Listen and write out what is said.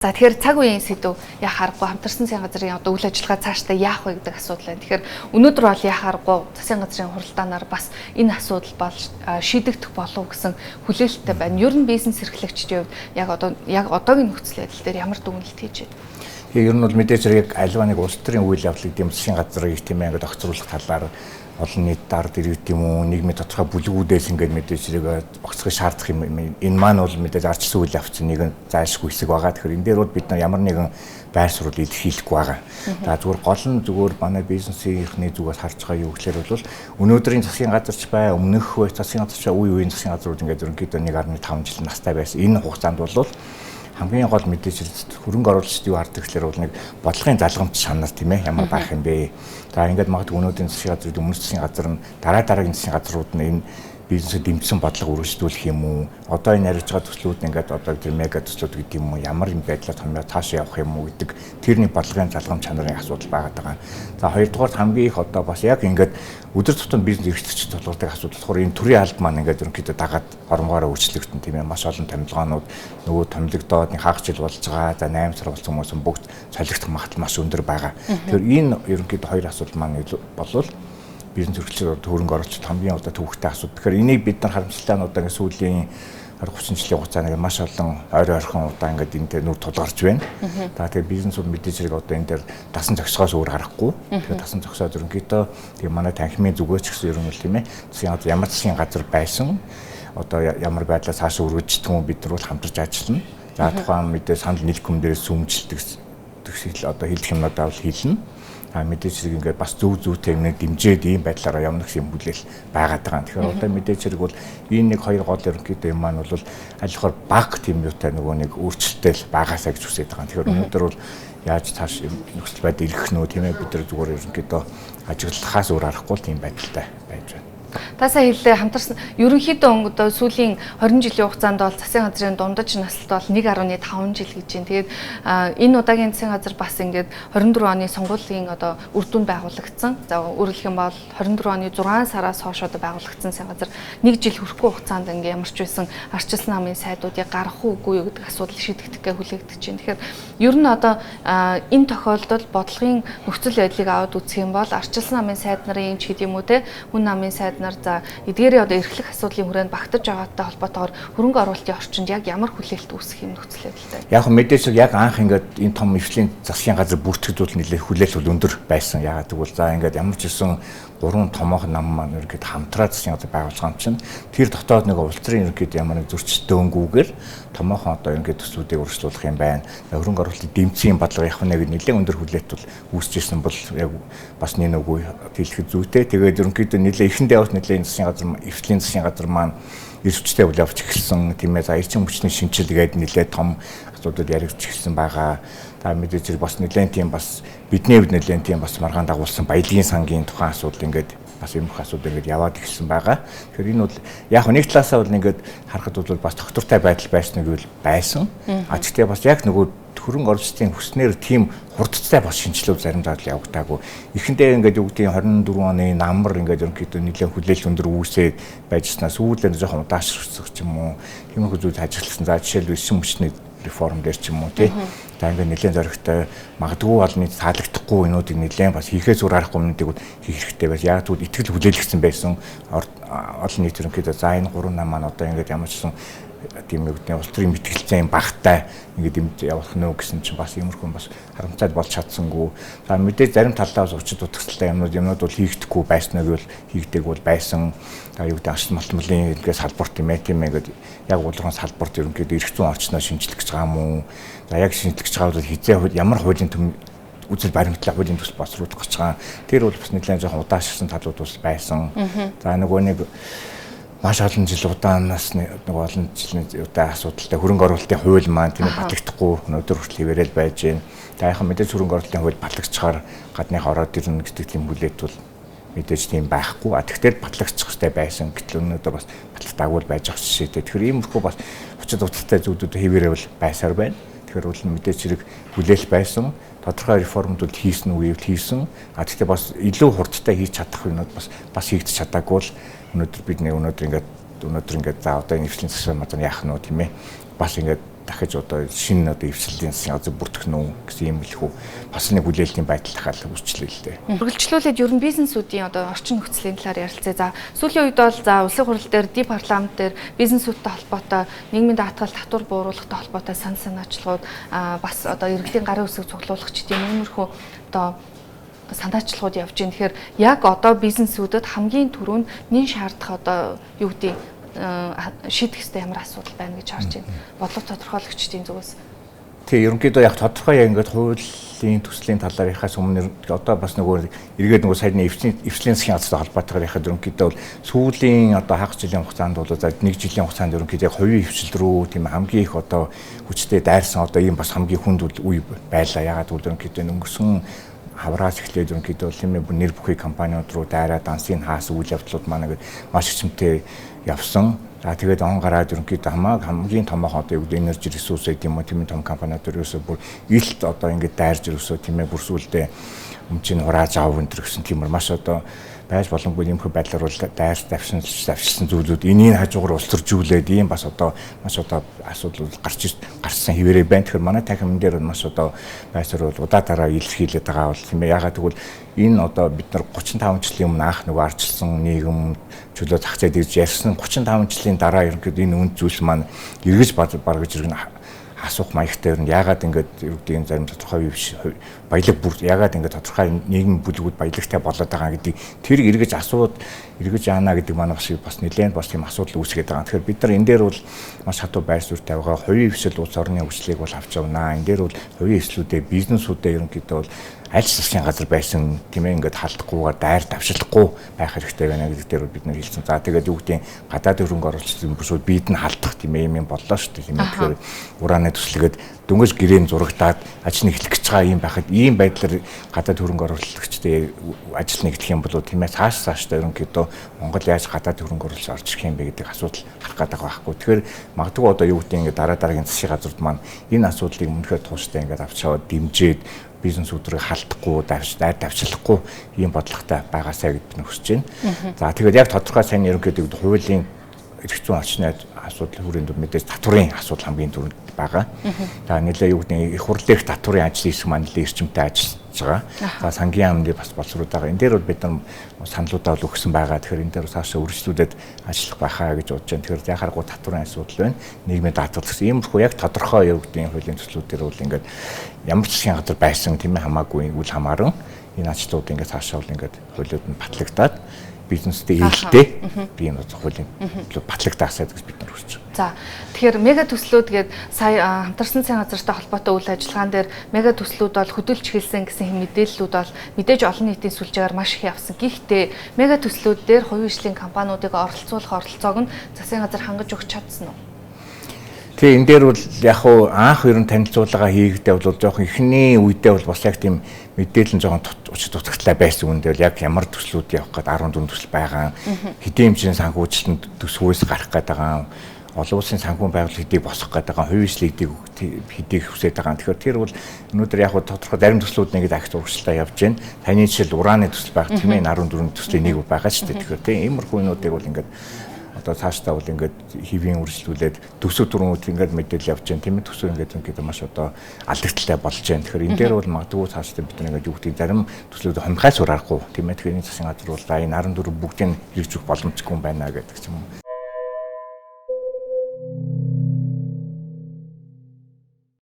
За тэгэхээр цаг үеийн сэдв яах аргагүй хамтарсан засгийн газрын одоо үйл ажиллагаа цаашдаа яах вэ гэдэг асуудал байна. Тэгэхээр өнөөдөр бол яах аргагүй засгийн газрын хуралдаанаар бас энэ асуудал бол шийдэгдэх болов гэсэн хүлээлттэй байна. Ер нь бизнес эрхлэгчдийн хувьд яг одоогийн нөхцөл байдал дээр ямар дүгнэлт хийж байна? Ер нь бол мэдээж хэрэг альва нэг улс төрийн үйл явдлыг дэм засгийн газрыг тийм ээ ингээд огцруулах талаар олон нийт дард ирэх юм уу нийгмийн тодорхой бүлгүүдээс ингээд мэдээж хэрэг огцохыг шаардах юм. Энэ маань бол мэдээж ардчсан үйл явцын нэгэн зайлшгүй хэсэг байгаа. Тэгэхээр энэ дээр бол бид нар ямар нэгэн байр суурь илэрхийлэхгүй байгаа. За зүгээр гол нь зүгээр манай бизнесийнхний зүгээс харж байгаа юу гэхээр бол өнөөдрийн засгийн газарч бай өмнөх засгийн газарч үе үеийн засгийн газрууд ингээд ерөнхийдөө 1.5 жил настай байсан. Энэ хугацаанд бол хамгийн гол мэдээж хөрөнгө оруулагчдын юу хардаг гэхээр бол нэг бодлогын залгамж шанаар тийм ээ ямар байх юм бэ. За ингээд магадгүй өнөөдрийн засгийн газрын өмнөх засгийн газар нь дараагийн засгийн газрууд нь энэ бизнесд дэмжсэн бодлого үргэлжлүүлэх юм уу? Одоо энэ ярьж байгаа төслүүд ингээд одоо тэр мега төслүүд гэдэг юм уу? Ямар юм байдлаар томьёо таашаа явах юм уу гэдэг тэрний бодлогын залгамж чанарын асуудал байгаа даа. За хоёрдугаар хамгийн их одоо бас яг ингээд өдөр тутам бизнес эрхлэгчид тулгардаг асуудал болохоор энэ төрийн алба маань ингээд ерөнхийдөө дагаад хормогоороо өөрчлөгдөн тийм ээ маш олон томилгоонууд нөгөө томилогдоод нэг хагас жил болж байгаа. За 8 сар болсон хүмүүс бүгд солигдох магадлал маш өндөр байгаа. Тэгэхээр энэ ерөнхийдөө хоёр асуудал маань болвол бизнес эрхлэгчид хөрөнгө оруулалт хамгийн одоо төвөгтэй асуудал. Тэгэхээр энийг бид нар харамсалтай нь одоо ингээд сүүлийн 30 жилийн хугацаанд маш олон ойрхон удаа ингээд энэ дээр нүр тулгарч байна. За тэгээ бизнесүүд мэдээж хэрэг одоо энэ дээр дасан зохисгоос өөр харахгүй. Тэгэхээр дасан зохисоо ерөнхийдөө тэгээ манай танхимын зүгөөч гэсэн юм бол тийм ээ. Ямар засгийн газар байсан одоо ямар байдлаар цаашаа өргөждөх юм бид нар бол хамтарч ажиллана. За тухайн мэдээ санал нийлэх хүм дээрээс сүмжилдэг одоо хэлэх юмнуудаа бол хэлнэ. Мэдээж хэрэг ингээд бас зүйтэй юм дэмжээд ийм байдлаараа явна гэсэн хүлээл байгаад байгаа. Тэгэхээр одоо мэдээж хэрэг бол энэ нэг хоёр гол ерөнхийдөө юм маань бол аль болохоор баг тийм юутай нөгөө нэг өөрчлөлттэй байгаасаа гэж үсэж байгаа. Тэгэхээр өнөөдөр бол яаж цааш нөхцөл байдал ирэх нөө тийм ээ бид нар зүгээр ерөнхийдөө ажиглахаас өөр аргагүй тийм байдалтай байж байна. Тасаа хэллээ хамтарсан ерөнхийдөө одоо сүүлийн 20 жилийн хугацаанд бол засгийн газрын дундаж наслт бол 1.5 жил гэж байна. Тэгээд энэ удаагийн засгийн газар бас ингээд 24 оны сонгуулийн одоо үр дүн байгуулагдсан. За өөрөлдөх юм бол 24 оны 6 сараас хойш одоо байгуулагдсан засгийн газар 1 жил хүрэхгүй хугацаанд ингээд ямарч байсан арчилсан намын сайдуудыг гаргах уугүй юу гэдэг асуудал шийдэгдэхгээ хүлээгдэж байна. Тэгэхээр ер нь одоо энэ тохиолдолд бодлогын нөхцөл байдлыг аваад үзэх юм бол арчилсан намын сайд нарын ч гэдэг юм уу те хүн намын сайд за эдгээрийн одоо эрхлэх асуудлын хүрээнд багтаж байгаатай холбоотойгоор хөрөнгө оруулалтын орчинд яг ямар хүлээлт үүсэх юм нөхцөл байдалтай. Яг мэдээж яг анх ингээд энэ том эвслийн засгийн газар бүртгэгдүүл нэлээд хүлээлт өндөр байсан. Яагаад гэвэл за ингээд ямар ч гэсэн 3 томоохон нам маань ерөнхийдөө хамтраад засгийн газар байгуулсан чинь тэр дотоод нэг улс төрийн ерөнхийдөө ямар нэг зөрчилдөөнгүйгээр томоохон одоо ингээд төслүүдийг өргөжлүүлэх юм байна. Хөрөнгө оруулалтын дэмжийн бодлого явах нэг нэлээд өндөр хүлээлт бол үүсчихсэн бол яг бас нэг үгүй хэлэхэд зүйтэй. Тэгээд ерөнхийдөө нэлээд эхэндээ явах нэлээд засгийн газар эвслийн засгийн газар маань эрсвчтэй бол явж эхэлсэн тийм ээ. За эрчим хүчний шинжил гээд нэлээд том асуудал яригдж эхэлсэн байгаа. Та мэдээж хэрэг бас нэлээд тийм бас бидний хувьд нэлээд тийм бас маргаан дагуулсан баялагын сангийн тухайн асуудал ингээд бас юм их асуудал ингээд яваад эхэлсэн байгаа. Тэгэхээр энэ бол яг нэг талаасаа бол ингээд харахад бол бас тогтвортой байдал байсныг бол байсан. Гэхдээ бас яг нөгөө хөрөнгө оруулалтын хүснээр тийм хурдтай бас шинжилгээ заримдаа явагдаагүй. Эхэндээ ингээд юу гэдгийг 24 оны намар ингээд ерөнхийдөө нэлээд хүлээлт өндөр үүсээд байжснаас сүүлдээ жоохон удаашрах юм уу. Тиймэрхүү зүйл ажигласан. За жишээлбэл эрчим хүчний реформ дээр ч юм уу тий. За ингээд нэлээд зоригтой магадгүй олны таалагдахгүй энүүдийг нэлээд бас хийхээс өөр аргагүй юмнуудыг хийх хэрэгтэй байж. Яг тэгвэл итгэл хүлээлгсэн байсан олон нийт ерөнхийдөө за энэ 3 нам маань одоо ингээд ямар ч гэсэн тийм үгдний улс төрийн мэтгэлцээ юм багтай ингээд энд явах нөө гэсэн чинь бас иймэрхүү бас харамсалтай болж чадсангүй. За мэдээж зарим талдаа бас учид утгастай юмнууд бол хийгдэхгүй байсныг бол хийгдэг бол байсан. За юу гэдэг ашиг малтмлын ингээс салбарт тийм ээ гэдэг яг улирхан салбарт ерөнхийдөө эрх зүйн орчноо шинжлэх гэж байгаа юм уу? За яг шинжлэх гэж байгаа бол хизээ ямар хуулийн үзэл баримтлал хуулийн төсөл босруулах гэж байгаа. Тэр бол бас нэлээд жоохон удаашрсан талууд бас байсан. За нөгөө нэг маш олон жил удаанаас нэг олон жилийн удаа асуудалтай хөрөнгө оруулалтын хууль маань тийм батлагдахгүй өнөөдөр хүртэл хэвээрэл байж байна. Таахан мэдээж хөрөнгө оруулалтын хууль батлагдчихаар гадных ороод ирнэ гэдэг тийм хүлээлт бол мэдээж тийм байхгүй. Тэгэхээр батлагдчих хэрэгтэй байсан. Гэтэл өнөөдөр бас батлагдаагүй байж байгаа жишээтэй. Тэгэхээр иймэрхүү бас учир утгатай зүйлүүд хэвээрэл байсаар байна. Тэгэхээр бол мэдээж хэрэг хүлээл байсан. Тодорхой реформууд хийсэн үеэв хийсэн. Гэхдээ бас илүү хурдтай хийж чадах юмнууд бас хийгдэж чадаагүй л өнөөдөр бид нэг өнөөдөр ингээд за одоо энэ эвслийн засгийн газар яах нь вэ тийм ээ бас ингээд дахиж одоо шинэ одоо эвслийн засгийн газар бүртгэх нь гэсэн юм хэлэх үү. Бас нэг хүлээлтийн байдал дахиад үүсчлээ л дээ. Үргэлжлүүлээд ер нь бизнесүүдийн одоо орчин нөхцөлийн талаар ярилцъя. За сүүлийн үед бол за улсын хурал дээр, ди парламент дээр бизнесүүдтэй холбоотой, нийгмийн даатгал татвар бууруулахтай холбоотой санаачлалууд бас одоо иргэдийн гарын үсэг цуглуулах ч тийм иймэрхүү одоо санаачлагууд явж байна. Тэгэхээр яг одоо бизнесүүдэд хамгийн түрүүнд нэн шаардах одоо юу гэдэг шийдэх ёстой ямар асуудал байна гэж харж байна. Бодлого тодорхойлогчдын зүгээс. Тэгээ ерөнхийдөө яг тодорхой яг ингээд хуулийн төслийн талаар яхаас өмнө одоо бас нөгөө эргээд нөгөө саяны эвслийн засгийн газартай холбоотойгоор яхад ерөнхийдөө бол сүүлийн одоо хагас жилийн хугацаанд бол за 1 жилийн хугацаанд ерөнхийдөө яг хувийн эвсэл рүү тийм хамгийн их одоо хүчтэй дайрсан одоо ийм бас хамгийн хүнд үе байлаа. Ягаад гэвэл ерөнхийдөө өнгөрсөн хавраас эхлээд ерөнхийдөө бол нэр бүхий компаниуд руу дайраад дансын хаас үйл явдлууд маань маш хүчтэй явсан. За тэгээд он гараад ерөнхийдөө хамгийн томоохон одоо юу гэдэг энержи ресурс гэдэг юм уу тийм том компаниуд ерөөсөө бүр илт одоо ингэж дайрж ерөөсөө тийм бүрсүүлдэ өмчийн хурааж аав энэ гэсэн тиймэр маш одоо байж боломгүй юм хөө байдлаар бол дайрч давшилсан зүйлүүд энийг хажуугаар улсөржүүлээд ийм бас одоо маш одоо асуудал гарсан хэвээрээ байна. Тэгэхээр манай танхимын дээр маш одоо байсаар бол удаа дараа илэрхийлээд байгаа бол тийм ээ. Ягаад гэвэл энэ одоо бид нар 35 жилийн өмнө анх нөгөө арчилсан нийгэм чөлөө зах зээл гэж ярьсан 35 жилийн дараа ерөнхийдөө энэ үнд зүйлс маань эргэж баргаж иргэн асуух маягтай ер нь яагаад ингэж юу гэдэг нь зарим тодорхой баялаг бүр яагаад ингэж тодорхой нийгмийн бүлгүүд баялагтай болоод байгаа гэдэг тэр эргэж яана гэдэг манай бас нэлээд бас тийм асуудал үүсгээд байгаа. Тэгэхээр бид нар энэ дээр бол маш хатуу байр суурьтай байгаа. Хувийн эвсэл улс орны хөгжлийг бол авч явнаа. Энэ дээр бол хувийн эвслүүдээ бизнесүүдээ ерөнхийдөө бол аль засгийн газар байсан тийм ээ ингээд халдахгүйгээр дайр давшилахгүй байх хэрэгтэй байна гэдэг дээр бид нар хэлсэн. За тэгээд юу гэдэг гадаад хөрөнгө оруулалтын бүсүүд бид нь халдах тийм ээ юм боллоо шүү дээ тийм ээ. Тэгэхээр ураны төслөгэд дөнгөж гэрээн зурагдаад ажил эхлэх гэж байгаа юм байхад ийм байдлаар гадаад хөрөнгө оруулагчдын ажил нэгдэх юм болоо тийм ээ цаашдаа ерөнхийдөө Монгол яаж гадаад хөрөнгө оруулалт орж ирэх юм бэ гэдэг асуудал гарах гэдэг байхгүй. Тэгэхээр магадгүй одоо юу гэдэг ингээд дараагийн засгийн газрууд маань энэ асуудлыг өмнөхөр тууштай ингээд авч аваад дэмжиж бизнесүүдрийг халдахгүй, давчлахгүй ийм бодлоготой байгаасаа гэж бид хүсэж байна. За тэгээд яг тодорхой сайн ерөнхийдөө хуулийн эрх зүйн орчны асуудал хүрээнд мэдээж татварын асуудал хамгийн түрүүнд байгаа. За нэлээ юу гэдэг их хурлын татварын ажлын хэсэг маань нэлээ эрчимтэй ажиллаж байгаа. За сангийн яамны бас боловсрууд байгаа. Энэ дээр бол бид нар саналуудаа бол өгсөн байгаа. Тэгэхээр энэ дээр цаашаа үргэлжлүүлээд ажиллах байхаа гэж бодож байна. Тэгэхээр яхааргүй татварын асуудал байна. Нийгмийн даатгал гэсэн иймэрхүү яг тодорхой юу гэдэг хуулийн төслүүд дээр бол ингээд ямар ч засгийн газар байсан тийм ээ хамаагүй үл хамааран энэ ажлууд ингээд цаашаа бол ингээд хуулиуд нь батлагдаад бизнестэй ээлжтэй би энэ хуулийн батлагдахсаа гэж бид нар хүсэж байна. За тэгэхээр мега төслүүд гээд сая хамтарсан засгийн газартай холбоотой үйл ажиллагаан дээр мега төслүүд бол хөдөлж хэлсэн гэсэн мэдээллүүд бол мэдээж олон нийтийн сүлжээгээр маш их явсан. Гэхдээ мега төслүүд дээр хувийн хөгжлийн компаниудыг оролцуулах оролцоог нь засгийн газар хангаж өгч чадсан уу? Тэгээ энэ дээр бол яг хуу анх ерөн танилцуулга хийгдээ бол жоохон эхний үедээ бол бас яг тийм мэдээлэл нь жоохон учир дутагдлаа байсан үндэ бол яг ямар төслүүд явах гээд 14 төсөл байгаа. Хэдийн хэмжээний санхүүжилтанд төсвөөс гарах гээд байгаа. Олон улсын санхүү байгууллага хэдийг босгох гээд байгаа. Хувийн хөгжлийг хэдийг хүсэж байгаа. Тэгэхээр тэр бол өнөөдөр яг тодорхой зарим төслүүд нэгэд агт урагшлаа явж байна. Таны жишээл ураны төсөл байх тийм ээ 14 төслийн нэг байгаа шүү дээ. Тэгэхээр тийм иймэрхүү юмнуудыг бол ингээд одоо цаашдаа бол ингээд хэвийн үргэлжлүүлээд төсөв төрөмүүд ингээд мэдээлэл явж байна тийм ээ төсөв ингээд маш одоо алдагдaltaй болж байна. Тэгэхээр энэ дээр бол магадгүй цаашдаа бид нэг юу гэдэг зарим төслүүд хомхайс урахгүй тийм ээ тэгэхээр энэ засгийн газар бол энэ 14 бүгдийг хэрэгжих боломжгүй юм байна гэдэг ч юм уу.